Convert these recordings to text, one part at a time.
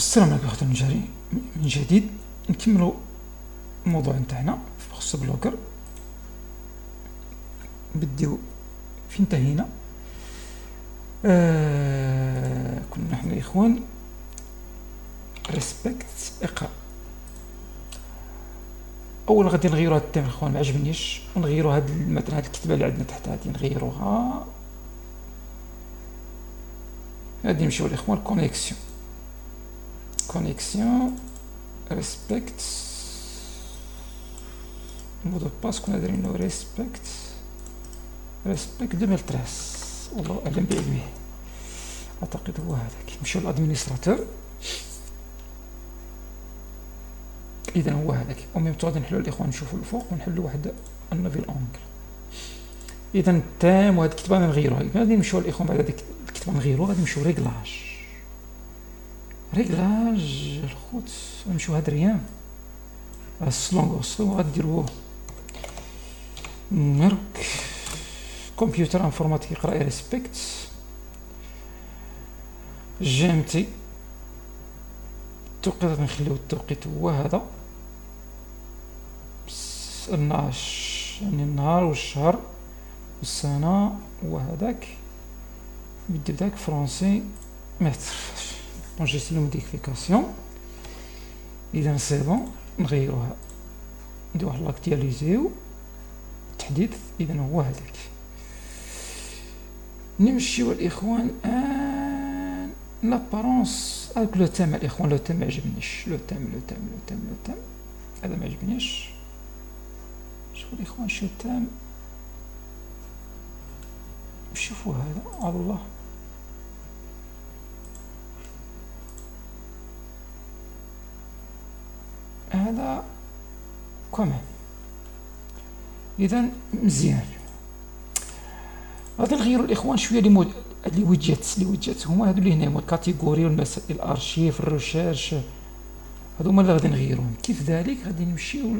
السلام عليكم اخوتي المجاري من جديد. نكملوا الموضوع نتاعنا في خصوص بلوكر. بديو فين انتهينا. كنا نحن الاخوان ريسبكت اقرا. اول غادي نغيروا هاد التيم الاخوان، ما عجبنيش، ونغيروا هاد مثلا هاد الكتابه اللي عندنا تحت هادي نغيروها. غادي نمشيو الاخوان كونيكسيون ريسبكت مود دو باس كنا دايرينو ريسبكت 2013. والله اعلم بعلمه، اعتقد هو هذاك. نمشيو للادمينستراتور، اذا هو هذاك. وميم تو غادي نحلو الاخوان، نشوفوا الفوق ونحلو واحد النوفيل اونغل. اذا التام وهاد الكتابه نغيروها. غادي نمشيو الاخوان بعد هذيك الكتابه نغيروها، غادي نمشيو ريغلاج الخوت، نمشيو هاد ريان السلونغ غادي نديروه مرك كمبيوتر انفورماتيك يقرا ريسبكت جيمتي. التوقيت نخليو التوقيت هو هذا 12 يعني النهار والشهر والسنة، وهذاك بدي داك فرونسي متر نجيسيو موديفيكاسيون. اذا سي بون نغيروها، نديروها لاكتياليزيو تحديث. اذا هو هذاك. نمشيو الاخوان لابارونس هاك لو تيم الاخوان. لو تيم ما عجبنيش، لو تيم هذا ما عجبنيش. شوفوا الاخوان شو تيم، شوفوا هذا الله. هذا كمان. اذا مزيان. غادي نغيروا الاخوان شويه لي ويدجيت هما هادو اللي هنا، هما الكاتيجوري والمسائل الارشيف الريشيرش، هادو هما اللي غادي نغيروهم. كيف ذلك غادي نمشيو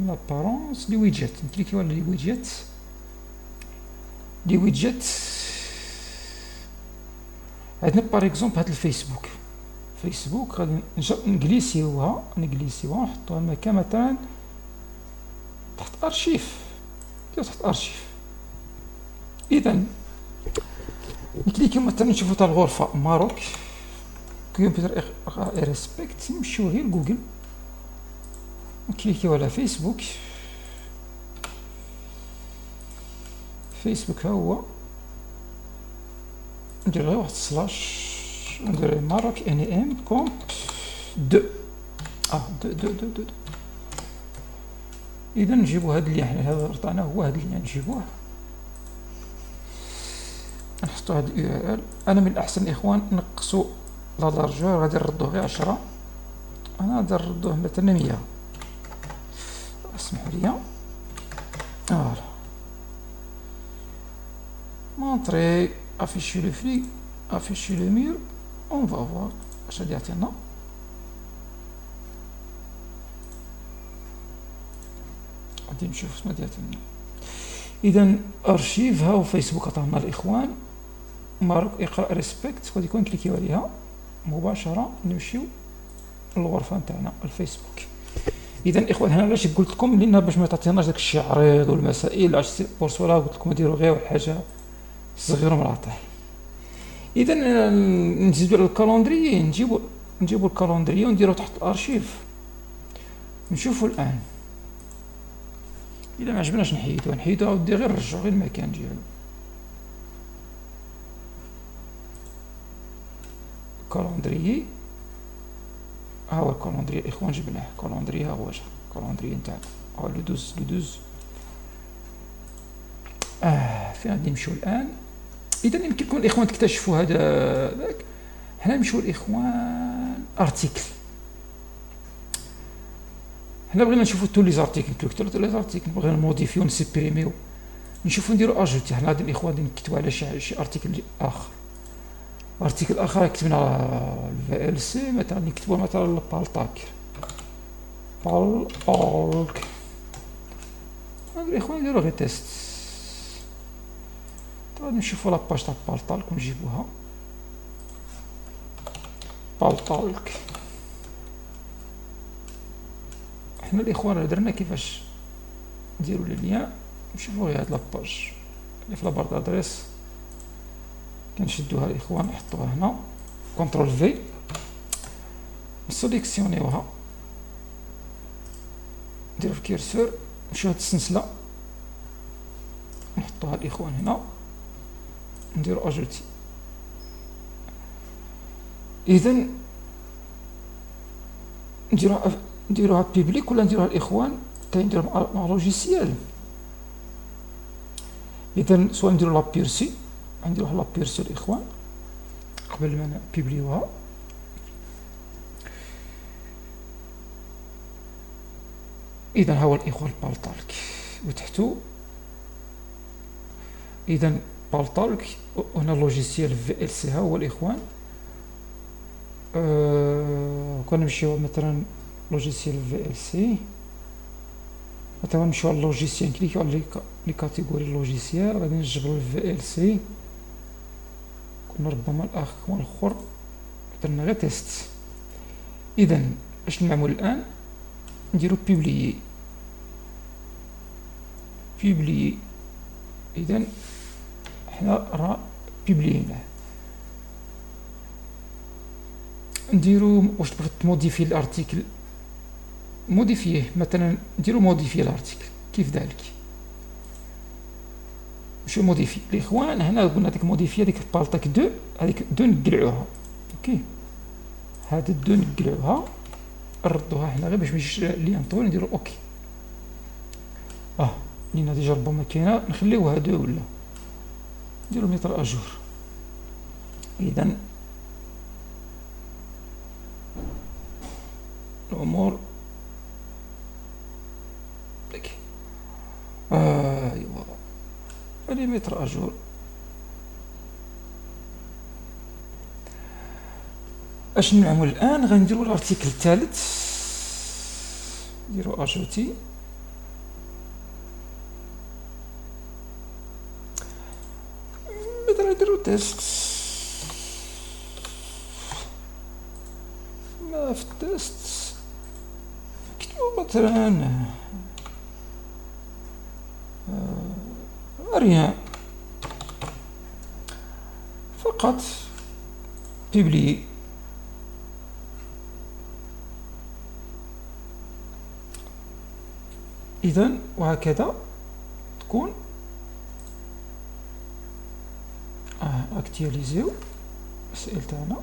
لابارونس لي ويدجيت، نكليكيو على لي ويدجيت. عندنا باغ اكزومبل هاد الفيسبوك غادي نجليسيوها نحطوها المكان مثلا تحت ارشيف. اذا نكليكيو مثلا نشوفوا تاع الغرفه ماروك كمبيوتر ريسبكت. نمشيو غير جوجل، نكليكيو على فيسبوك ها هو. ندير غير واحد سلاش، ندير ماروك ام كومب 2 2. اذا نجيبو هاد اللي حنا هذا تاعنا هو هاد اللي نجيبوه، نحطو هاد اليو ار ال. انا من الاحسن الاخوان نقصو لا لارجور، غادي نردوه غير 10، انا غادي نردوه مثلا 100. اسمحوا لي فوالا. مونطري افيشي لو فلي، افيشي لو مير، اون فا فوار اش غادي يعطينا. غادي نشوف شنو غادي يعطينا. اذا ارشيف ها وفيسبوك عطانا الاخوان ماروك اقرا ريسبكت. غادي يكون كليكيو عليها مباشره، نمشيو للغرفه نتاعنا الفيسبوك. اذا الاخوان هنا علاش قلت لكم، لان باش ما تعطيناش داك الشيء عريض والمسائل علاش بورسولا قلت لكم ديروا غير واحد حاجه صغيره مراطح. اذا نزيدوا على الكالندري، نجيبوا الكالندري ونديروا تحت الارشيف. نشوفوا الان اذا ما عجبناش نحيدو ودي غير نرجعو غير المكان ديالو. كالندري ها هو الكالندري الاخوان جبناه. كالندري ها هو الكالندري نتاعنا ها لو 12. فين غادي نمشيو الان؟ اذا يمكن لكم الاخوان تكتشفوا هذا ذاك. حنا نمشيو الاخوان ارتيكل. حنا بغينا نشوفوا تو لي زارتيكل، بغينا نموديفيو نسبريميو، نشوفوا نديرو اجوتي. حنا غادي الاخوان نكتبوا على شي ارتيكل اخر. ارتيكل اخر كتبنا الفي ال سي مثلا، نكتبوا مثلا بالتاك الاخوان نديرو غير تيست. غادي نشوفوا لاباج تاع بالطالك ونجيبوها. بالطالك. حنا الاخوان درنا كيفاش نديرو لي ليان. نشوفو غير هاد لاباج اللي في لابارد ادريس، كنشدوها الاخوان نحطوها هنا، كونترول في، نسوليكسيونيوها، نديرو في الكيرسور، نمشيو هاد السلسلة نحطوها الاخوان هنا، نديرو اجوتي. اذا نديروها بيبليك ولا نديروها الاخوان كنديروها مع لوجيسيال. اذا سواء نديرو لابيرسي، نديروها لابيرسي الاخوان قبل ما نبيبليوها. اذا ها هو الاخوان بالطالك وتحتو. اذا بالطالك هنا لوجيسيال في ال سي ها هو الاخوان. كنمشيو مثلا لوجيسيال في ال سي، مثلا نمشيو على اللوجيسيال، نكليكيو على لي كاتيجوري لوجيسيال، غادي نجبرو في ال سي. كنا ربما الاخوان الاخر درنا غير تيست. اذا اش نعمل الان؟ نديرو بيبليي. اذا حنا راه بيبلييناه. نديرو واش تبغي تموديفي الارتيكل، موديفيه، مثلا نديرو موديفي الارتيكل كيف ذلك. شو موديفي الاخوان؟ هنا قلنا ديك موديفي هذيك بالطاك دو، هذيك دو نقلعوها. اوكي، هاد الدو نقلعوها، نردوها هنا غير باش ميجيش ليان طويل، نديرو اوكي. لينا ديجا ربما كاينه، نخليوها دو ولا نديرو ميتر اجور. اذا الامور ايوا لي متر اجور. اش نعمل الان؟ غنديرو الارتيكل الثالث، نديرو اجوتي، مثلا نديرو تيست. ما في التيست نكتبو مثلا ريان، فقط بيبلي. اذا وهكذا تكون اكتياليزيو السائل تاعنا.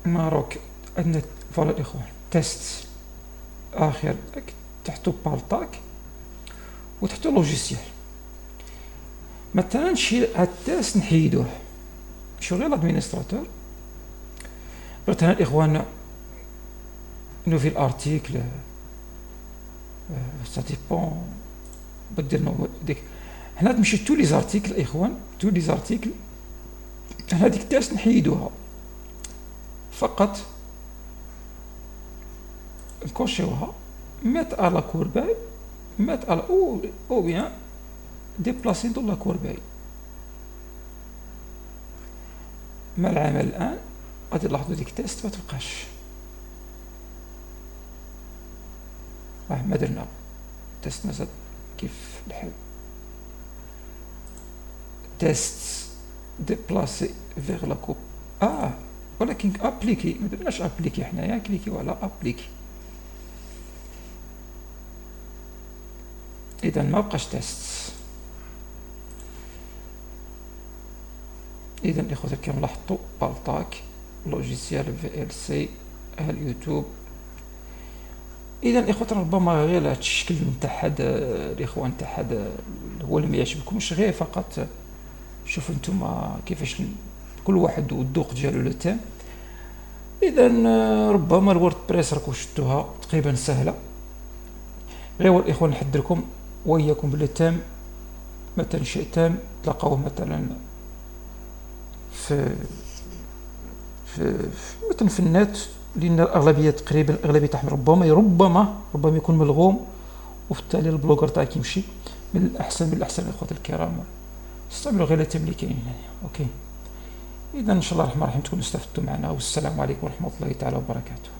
ماروك عندنا فوالا الاخوان تيست اخر تحتو بالطاك وتحتو لوجيسيال. مثلا شي هاد التيست نحيدوه، نمشيو غير لادمينستراتور، مثلا الاخوان نوفي الارتيكل، سا ديبون بدلنا ديك. هنا تمشي تو لي زارتيكل الاخوان، تو لي زارتيكل، هذيك التيست نحيدوها، فقط نكوشيوها، ميت على كورباي، ميت على او بيان ديبلاسي دو لا كورباي. مع العمل الان غادي نلاحظوا ديك التيست ما تبقاش. ما درنا تيست مازال كيف الحال. تيست ديبلاسي فيغ لا كوب، ولكن ابليكي ما درناش ابليكي حنايا، كليكيو على ابليكي. اذا ما بقاش تيست. اذا الاخوه كما لاحظتوا بالطاك لوجيسيال في ال سي اليوتيوب. اذا الاخوه ربما غير هذا الشكل نتاع حد الاخوان تاع حد هو اللي ما يعجبكمش، غير فقط شوفوا نتوما كيفاش كل واحد والذوق ديالو لو تيم. اذا ربما الووردبريس راكم شفتوها تقريبا سهله، غير الاخوان نحذركم وياكم بلي تيم مثلا شيء تيم تلقاوه مثلا في مثلا في النت، لان الاغلبيه تقريبا الاغلبيه تاعهم ربما يكون ملغوم، وبالتالي البلوغر تاعك يمشي. من الأحسن الإخوة الكرام، استعملوا غير التمليكين هنا. أوكي، إذا إن شاء الله الرحمن الرحيم تكونوا استفدتوا معنا، والسلام عليكم ورحمة الله تعالى وبركاته.